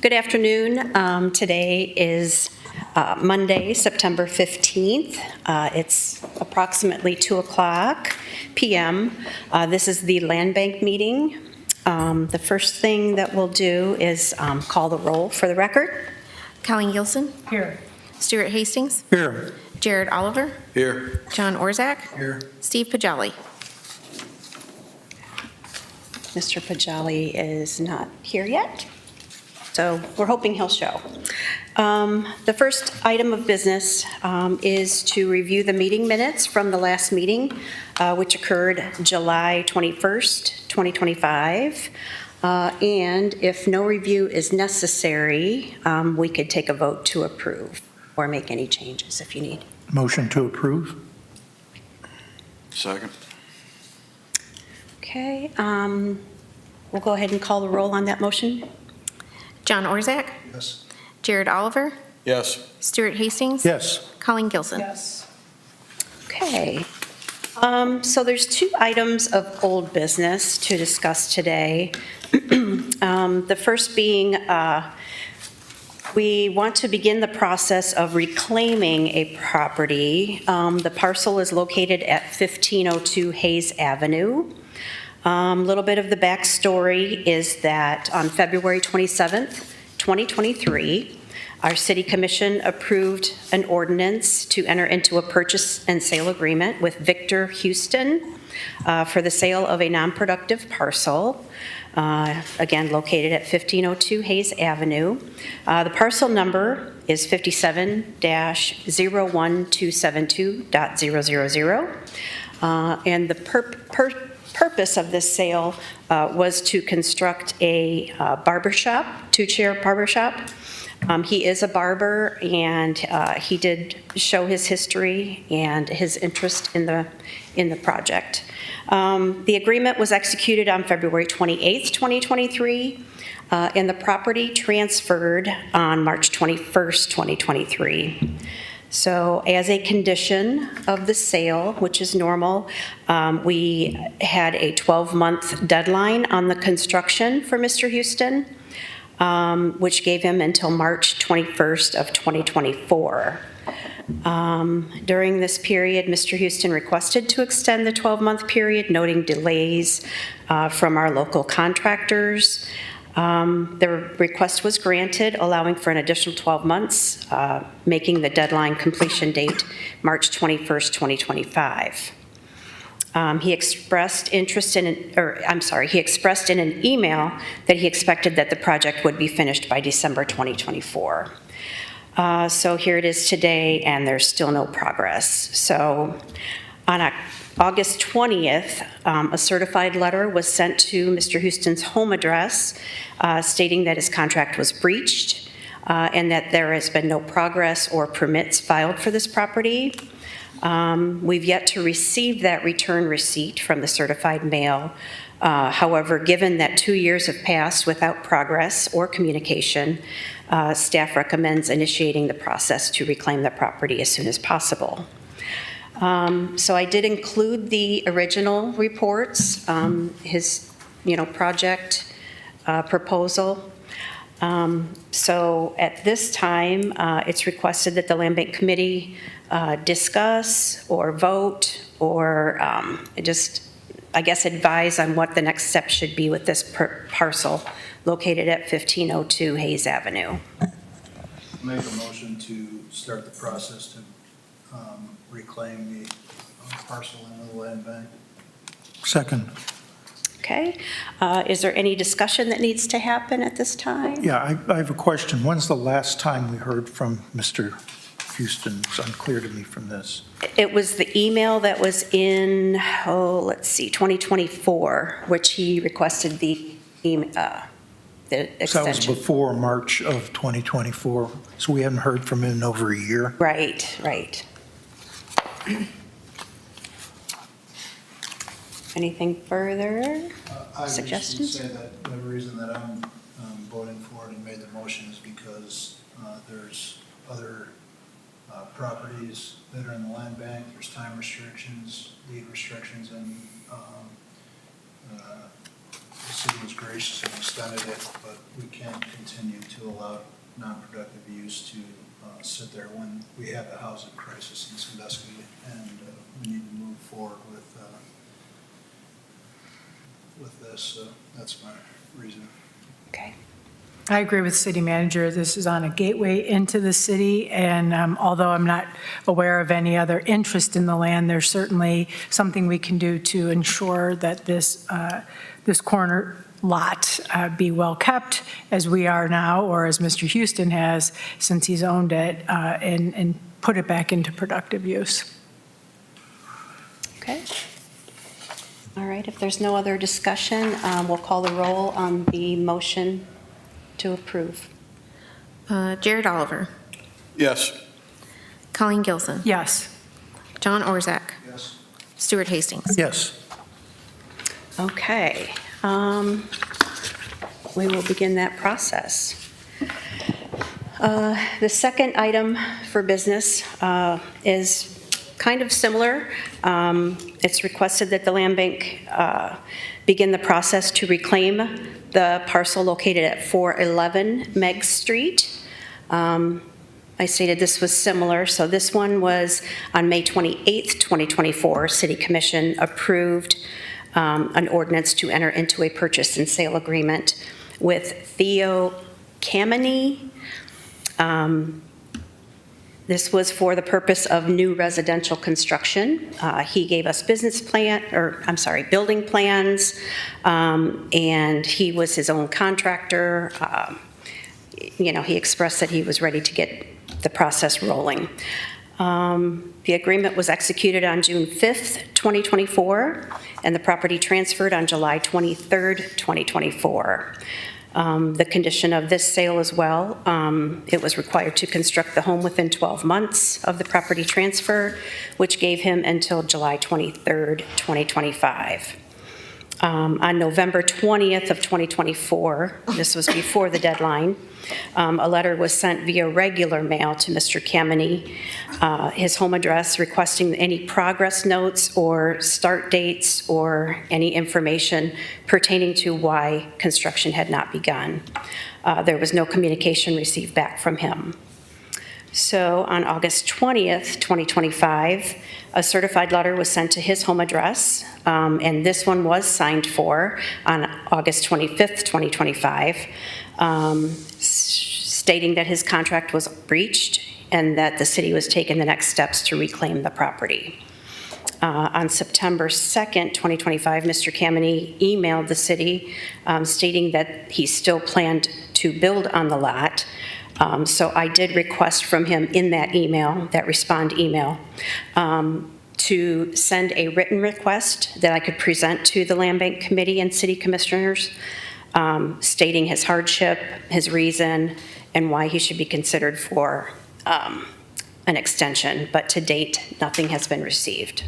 Good afternoon. Today is Monday, September 15th. It's approximately 2 o'clock p.m. This is the Land Bank meeting. The first thing that we'll do is call the roll for the record. Colleen Gilson. Here. Stuart Hastings. Here. Jared Oliver. Here. John Orzak. Here. Steve Pajali. Mr. Pajali is not here yet, so we're hoping he'll show. The first item of business is to review the meeting minutes from the last meeting, which occurred July 21st, 2025. And if no review is necessary, we could take a vote to approve or make any changes if you need. Motion to approve? Second. Okay, we'll go ahead and call the roll on that motion. John Orzak. Yes. Jared Oliver. Yes. Stuart Hastings. Yes. Colleen Gilson. Yes. Okay. So there's two items of old business to discuss today. The first being we want to begin the process of reclaiming a property. The parcel is located at 1502 Hayes Avenue. Little bit of the backstory is that on February 27th, 2023, our City Commission approved an ordinance to enter into a purchase and sale agreement with Victor Houston for the sale of a non-productive parcel, again located at 1502 Hayes Avenue. The parcel number is 57-01272.000, and the purpose of this sale was to construct a two-chair barber shop. He is a barber, and he did show his history and his interest in the project. The agreement was executed on February 28th, 2023, and the property transferred on March 21st, 2023. So as a condition of the sale, which is normal, we had a 12-month deadline on the construction for Mr. Houston, which gave him until March 21st of 2024. During this period, Mr. Houston requested to extend the 12-month period, noting delays from our local contractors. The request was granted, allowing for an additional 12 months, making the deadline completion date March 21st, 2025. He expressed interest in he expressed in an email that he expected that the project would be finished by December 2024. So here it is today, and there's still no progress. So on August 20th, a certified letter was sent to Mr. Houston's home address stating that his contract was breached and that there has been no progress or permits filed for this property. We've yet to receive that return receipt from the certified mail. However, given that 2 years have passed without progress or communication, staff recommends initiating the process to reclaim the property as soon as possible. So I did include the original reports, his project proposal. So at this time, it's requested that the Land Bank Committee discuss or vote or I guess, advise on what the next step should be with this parcel located at 1502 Hayes Avenue. Make a motion to start the process to reclaim the parcel into the land bank. Second. Okay. Is there any discussion that needs to happen at this time? Yeah, I have a question. When's the last time we heard from Mr. Houston? It's unclear to me from this. It was the email that was in, 2024, which he requested the extension. So that was before March of 2024, so we haven't heard from him in over a year. Right. Anything further? I Suggestions? would say that the reason that I'm voting for it and made the motion is because there's other properties that are in the land bank. There's time restrictions, deed restrictions, and the city was gracious and extended it, but we can't continue to allow non-productive use to sit there when we have a housing crisis in Sandusky, and we need to move forward with this. So that's my reason. Okay. I agree with city manager. This is on a gateway into the city, and although I'm not aware of any other interest in the land, there's certainly something we can do to ensure that this corner lot be well kept, as we are now, or as Mr. Houston has since he's owned it, and put it back into productive use. Okay. All right, if there's no other discussion, we'll call the roll on the motion to approve. Jared Oliver, Yes. Colleen Gilson, Yes. John Orzak, Yes. Stuart Hastings. Yes. Okay. We will begin that process. The second item for business is kind of similar. It's requested that the Land Bank begin the process to reclaim the parcel located at 411 Meg Street. I stated this was similar, so this one was on May 28th, 2024, City Commission approved an ordinance to enter into a purchase and sale agreement with Theo Kameny. This was for the purpose of new residential construction. He gave us building plans, and he was his own contractor. He expressed that he was ready to get the process rolling. The agreement was executed on June 5th, 2024, and the property transferred on July 23rd, 2024. The condition of this sale as well, it was required to construct the home within 12 months of the property transfer, which gave him until July 23rd, 2025. On November 20th of 2024, this was before the deadline, a letter was sent via regular mail to Mr. Kameny, his home address, requesting any progress notes or start dates or any information pertaining to why construction had not begun. There was no communication received back from him. So on August 20th, 2025, a certified letter was sent to his home address, and this one was signed for on August 25th, 2025, stating that his contract was breached and that the city was taking the next steps to reclaim the property. On September 2nd, 2025, Mr. Kameny emailed the city stating that he still planned to build on the lot. So I did request from him in that email, that respond email, to send a written request that I could present to the Land Bank Committee and City Commissioners, stating his hardship, his reason, and why he should be considered for an extension. But to date, nothing has been received.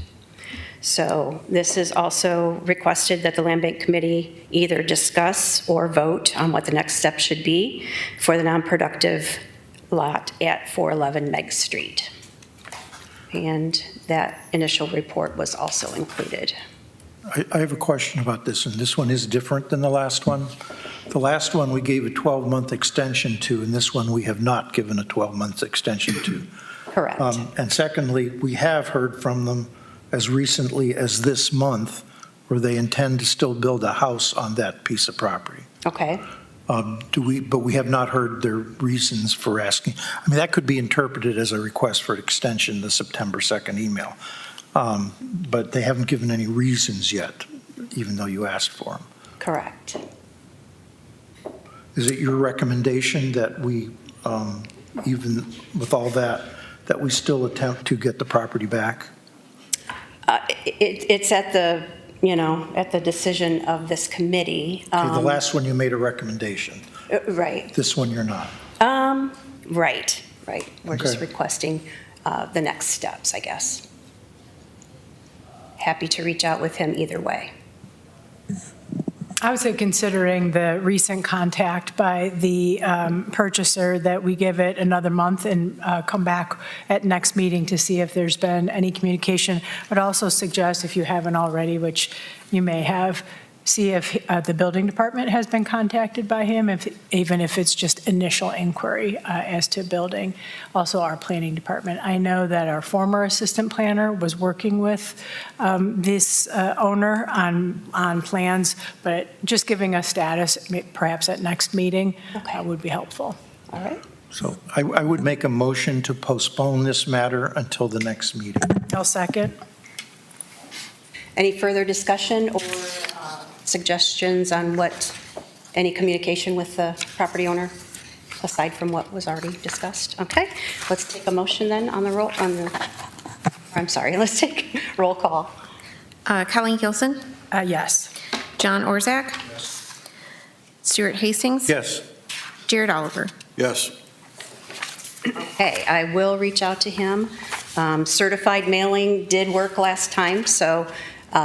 So this is also requested that the Land Bank Committee either discuss or vote on what the next step should be for the non-productive lot at 411 Meg Street. And that initial report was also included. I have a question about this, and this one is different than the last one. The last one we gave a 12-month extension to, and this one we have not given a 12-month extension to. Correct. And secondly, we have heard from them as recently as this month where they intend to still build a house on that piece of property. Okay. But we have not heard their reasons for asking. I mean, that could be interpreted as a request for extension, the September 2nd email. But they haven't given any reasons yet, even though you asked for them. Correct. Is it your recommendation that we, even with all that, that we still attempt to get the property back? It's at the, at the decision of this committee. Okay, the last one you made a recommendation. Right. This one you're not. Right. We're just Okay. requesting the next steps, I guess. Happy to reach out with him either way. I would say, considering the recent contact by the purchaser, that we give it another month and come back at next meeting to see if there's been any communication. I'd also suggest, if you haven't already, which you may have, see if the building department has been contacted by him, even if it's just initial inquiry as to building. Also, our planning department. I know that our former assistant planner was working with this owner on plans, but just giving a status, perhaps at next meeting, would be helpful. All right. So I would make a motion to postpone this matter until the next meeting. I'll second. Any further discussion or suggestions on any communication with the property owner, aside from what was already discussed? Okay, let's take a motion then let's take roll call. Colleen Gilson, Yes. John Orzak, Stuart Hastings. Yes. Jared Oliver. Yes. Okay, I will reach out to him. Certified mailing did work last time, so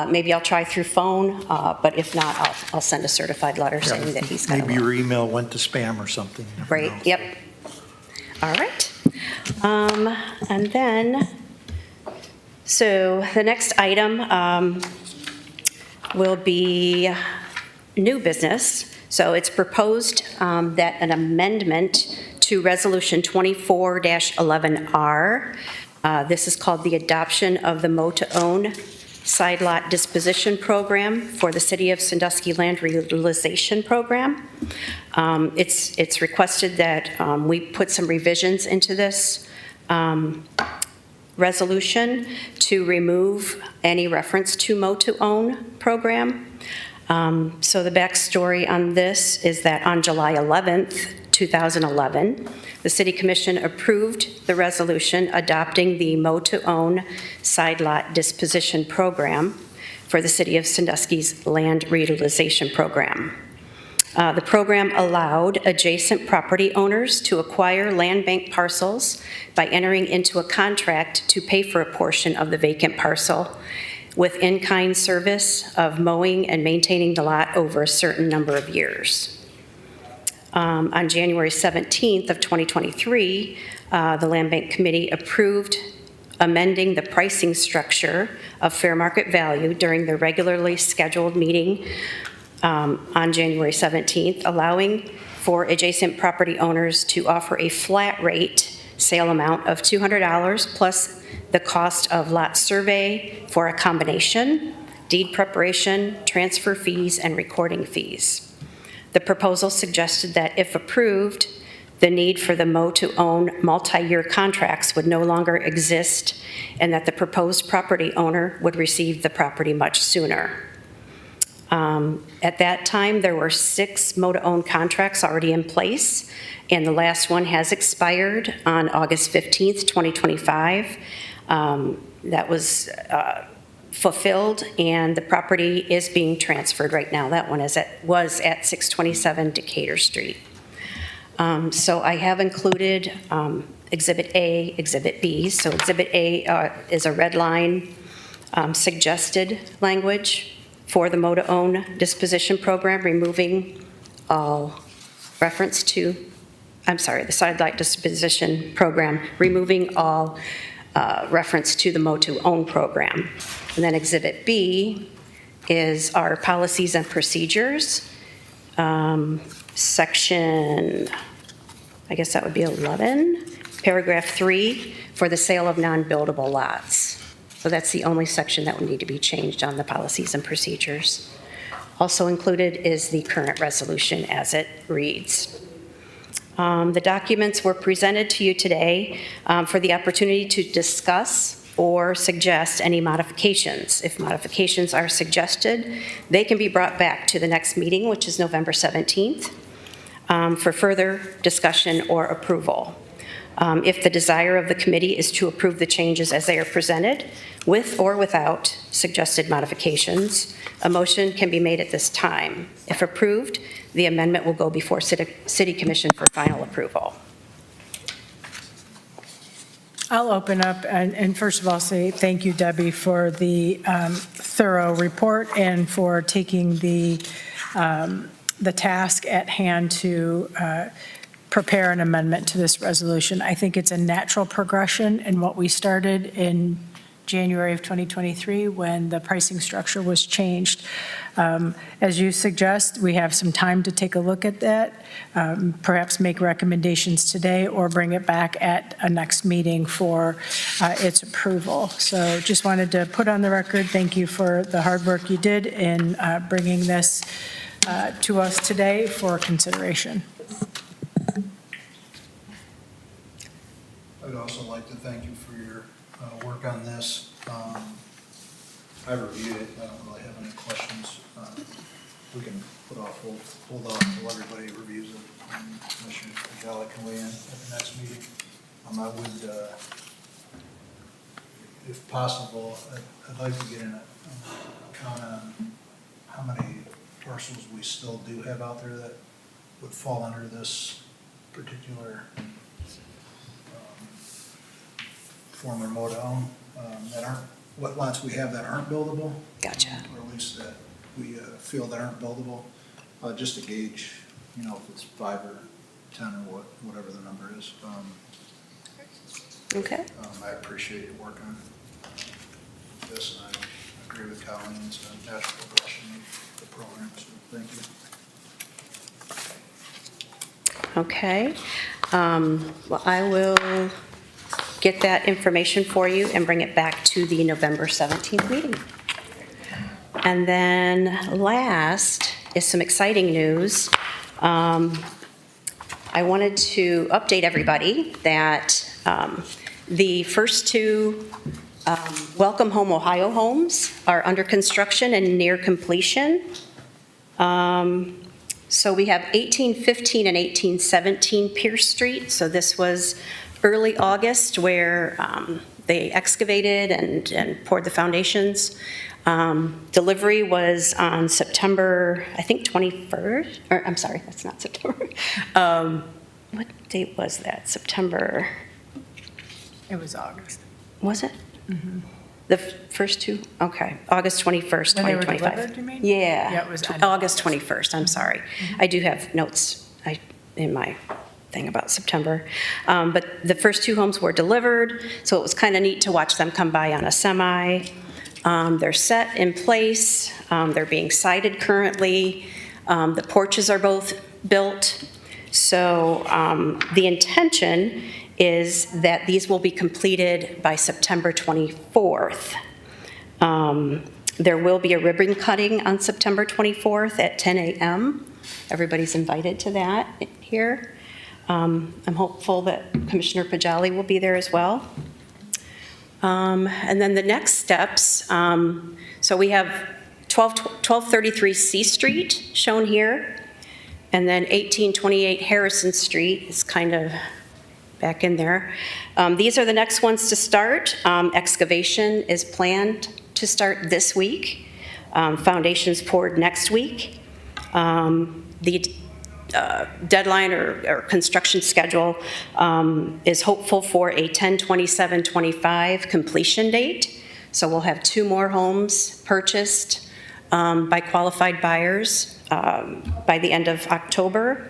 maybe I'll try through phone, but if not, I'll send a certified letter saying that he's got Maybe a your email went to spam or something. You never Right, know. yep. All right. And then, so the next item will be new business. So it's proposed that an amendment to Resolution 24-11R, this is called the adoption of the Mo-to-Own Side Lot Disposition Program for the City of Sandusky Land Reutilization Program. It's requested that we put some revisions into this resolution to remove any reference to Mo-to-Own program. So the backstory on this is that on July 11th, 2011, the City Commission approved the resolution adopting the Mo-to-Own Side Lot Disposition Program for the City of Sandusky's Land Reutilization Program. The program allowed adjacent property owners to acquire land bank parcels by entering into a contract to pay for a portion of the vacant parcel with in-kind service of mowing and maintaining the lot over a certain number of years. On January 17th of 2023, the Land Bank Committee approved amending the pricing structure of fair market value during the regularly scheduled meeting on January 17th, allowing for adjacent property owners to offer a flat rate sale amount of $200 plus the cost of lot survey for a combination, deed preparation, transfer fees, and recording fees. The proposal suggested that if approved, the need for the Mo-to-Own multi-year contracts would no longer exist and that the proposed property owner would receive the property much sooner. At that time, there were 6 Mo-to-Own contracts already in place, and the last one has expired on August 15th, 2025. That was fulfilled, and the property is being transferred right now. That one was at 627 Decatur Street. So I have included Exhibit A, Exhibit B. So Exhibit A is a red line suggested language for the Mo-to-Own disposition program, removing all reference to, the side lot disposition program, removing all reference to the Mo-to-Own program. And then Exhibit B is our policies and procedures, section, I guess that would be 11, paragraph 3, for the sale of non-buildable lots. So that's the only section that would need to be changed on the policies and procedures. Also included is the current resolution as it reads. The documents were presented to you today for the opportunity to discuss or suggest any modifications. If modifications are suggested, they can be brought back to the next meeting, which is November 17th, for further discussion or approval. If the desire of the committee is to approve the changes as they are presented, with or without suggested modifications, a motion can be made at this time. If approved, the amendment will go before City Commission for final approval. I'll open up and first of all say thank you, Debbie, for the thorough report and for taking the task at hand to prepare an amendment to this resolution. I think it's a natural progression in what we started in January of 2023 when the pricing structure was changed. As you suggest, we have some time to take a look at that, perhaps make recommendations today or bring it back at a next meeting for its approval. So just wanted to put on the record, thank you for the hard work you did in bringing this to us today for consideration. I'd also like to thank you for your work on this. I reviewed it, I don't really have any questions. We can hold off until everybody reviews it, and Commissioner Pajala can weigh in at the next meeting. I would, if possible, I'd like to get in a count on how many parcels we still do have out there that would fall under this particular former MODA that aren't, what lots we have that aren't buildable, Gotcha. or at least that we feel that aren't buildable, just to gauge, if it's 5 or 10 or whatever the number is. Okay. I appreciate your work on this, and I agree with Colleen's natural progression of the program, so thank you. Okay. Well, I will get that information for you and bring it back to the November 17th meeting. And then last is some exciting news. I wanted to update everybody that the first two Welcome Home Ohio homes are under construction and near completion. So we have 1815 and 1817 Pierce Street. So this was early August where they excavated and poured the foundations. Delivery was on September, I think 21st, or I'm sorry, that's not September. What date was that? September, It was August. was it? The first two? Okay, August 21st, When they were 2025. delivered, you mean? Yeah. Yeah, it was on August 21st, I'm sorry. I do have notes in my thing about September. But the first two homes were delivered, so it was kind of neat to watch them come by on a semi. They're set in place. They're being sided currently. The porches are both built. So the intention is that these will be completed by September 24th. There will be a ribbon cutting on September 24th at 10 a.m. Everybody's invited to that here. I'm hopeful that Commissioner Pajali will be there as well. And then the next steps, so we have 1233 C Street shown here, and then 1828 Harrison Street is kind of back in there. These are the next ones to start. Excavation is planned to start this week. Foundations poured next week. The deadline or construction schedule is hopeful for a 10/27/25 completion date. So we'll have 2 more homes purchased by qualified buyers by the end of October.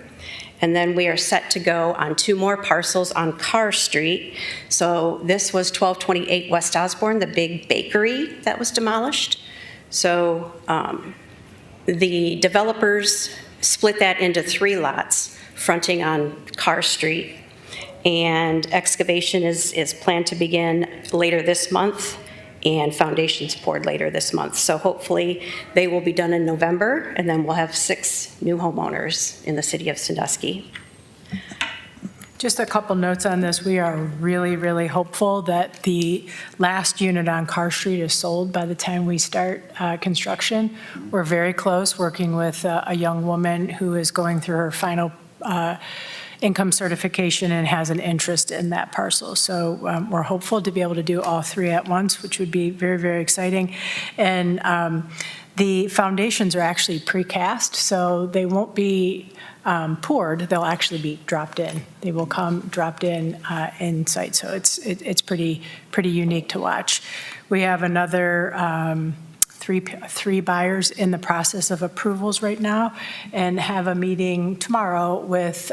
And then we are set to go on 2 more parcels on Carr Street. So this was 1228 West Osborne, the big bakery that was demolished. So the developers split that into 3 lots fronting on Carr Street. And excavation is planned to begin later this month and foundations poured later this month. So hopefully they will be done in November, and then we'll have 6 new homeowners in the city of Sandusky. Just a couple notes on this. We are really, really hopeful that the last unit on Carr Street is sold by the time we start construction. We're very close, working with a young woman who is going through her final income certification and has an interest in that parcel. So we're hopeful to be able to do all 3 at once, which would be very, very exciting. And the foundations are actually precast, so they won't be poured, they'll actually be dropped in. They will come dropped in site, so it's pretty unique to watch. We have another three buyers in the process of approvals right now, and have a meeting tomorrow with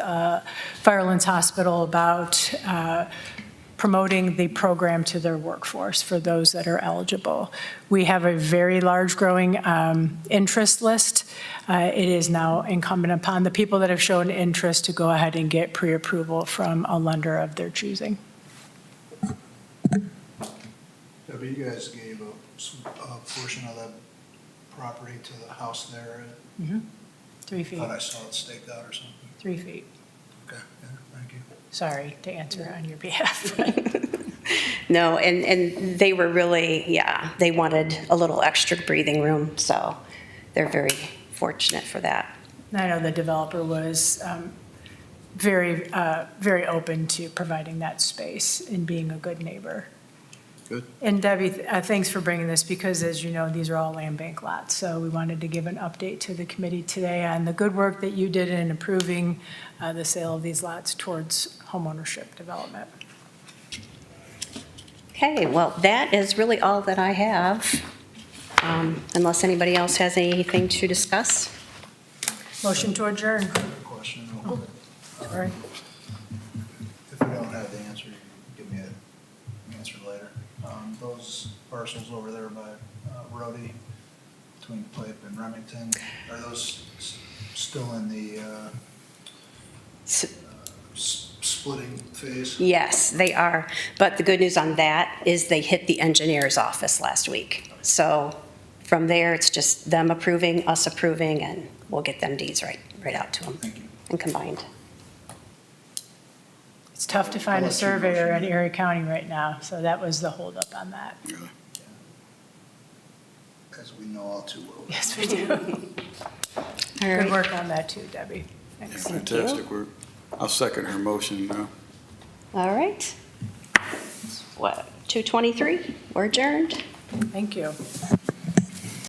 Firelands Hospital about promoting the program to their workforce for those that are eligible. We have a very large growing interest list. It is now incumbent upon the people that have shown interest to go ahead and get pre-approval from a lender of their choosing. Debbie, you guys gave a portion of that property to the house there. 3 feet, Thought I saw it staked out or something. 3 feet. Okay, yeah, thank you. Sorry to answer on your behalf. No, and they were really, yeah, they wanted a little extra breathing room, so they're very fortunate for that. I know the developer was very, very open to providing that space and being a good neighbor. Good. And Debbie, thanks for bringing this, because as you know, these are all land bank lots. So we wanted to give an update to the committee today on the good work that you did in approving the sale of these lots towards homeownership development. Okay, well, that is really all that I have, unless anybody else has anything to discuss. Motion to adjourn. Good question. real quick. Sorry. If you don't have the answer, you can give me an answer later. Those parcels over there by Rhodey, between Pipe and Remington, are those still in the splitting phase? Yes, they are. But the good news on that is they hit the engineer's office last week. So from there, it's just them approving, us approving, and we'll get them deeds right out to them Thank you. and combined. It's tough to find a surveyor in Erie County right now, so that was the holdup on that. As we know all too well. Yes, we do. All Good right. work on that too, Debbie. Thanks. Thank you. Fantastic work. I'll second her motion now. All right. What, 2:23? We're adjourned. Thank you.